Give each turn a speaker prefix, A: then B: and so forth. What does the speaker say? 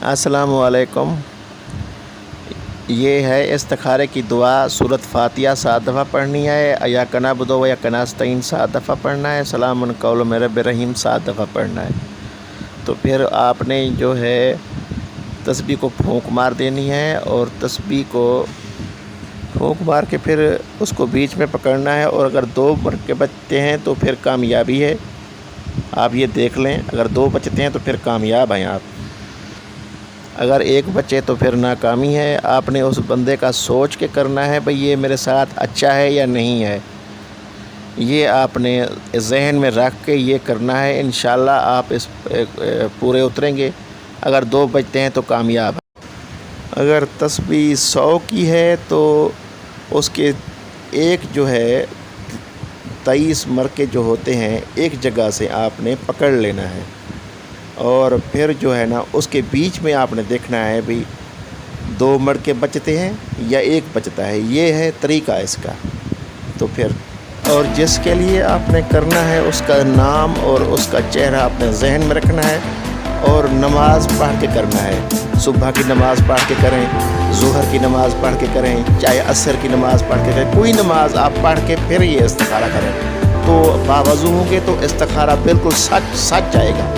A: السلام علیکم۔ یہ ہے استخارے کی دعا۔ سورۃ فاتحہ 7 دفعہ پڑھنی ہے، ایاک نعبد و ایاک نستعین 7 دفعہ پڑھنا ہے، سلام قول من رب رحیم 7 دفعہ پڑھنا ہے۔ تو پھر آپ نے جو ہے تسبیح کو پھونک مار دینی ہے، اور تسبیح کو پھونک مار کے پھر اس کو بیچ میں پکڑنا ہے، اور اگر 2 مرکے بچتے ہیں تو پھر کامیابی ہے۔ آپ یہ دیکھ لیں، اگر 2 بچتے ہیں تو پھر کامیاب ہیں آپ، اگر 1 بچے تو پھر ناکامی ہے۔ آپ نے اس بندے کا سوچ کے کرنا ہے بھئی یہ میرے ساتھ اچھا ہے یا نہیں ہے، یہ آپ نے ذہن میں رکھ کے یہ کرنا ہے۔ انشاءاللہ آپ اس پورے اتریں گے۔ اگر 2 بچتے ہیں تو کامیاب ہیں۔ اگر تسبیح 100 کی ہے تو اس کے ایک جو ہے 23 مرکے جو ہوتے ہیں ایک جگہ سے آپ نے پکڑ لینا ہے، اور پھر جو ہے نا اس کے بیچ میں آپ نے دیکھنا ہے بھی 2 مرکے بچتے ہیں یا 1 بچتا ہے، یہ ہے طریقہ اس کا۔ تو پھر اور جس کے لیے آپ نے کرنا ہے اس کا نام اور اس کا چہرہ اپنے ذہن میں رکھنا ہے، اور نماز پڑھ کے کرنا ہے۔ صبح کی نماز پڑھ کے کریں، ظہر کی نماز پڑھ کے کریں، چاہے عصر کی نماز پڑھ کے کریں، کوئی نماز آپ پڑھ کے پھر یہ استخارہ کریں تو باوضو ہوں گے تو استخارہ بالکل سچ جائے گا۔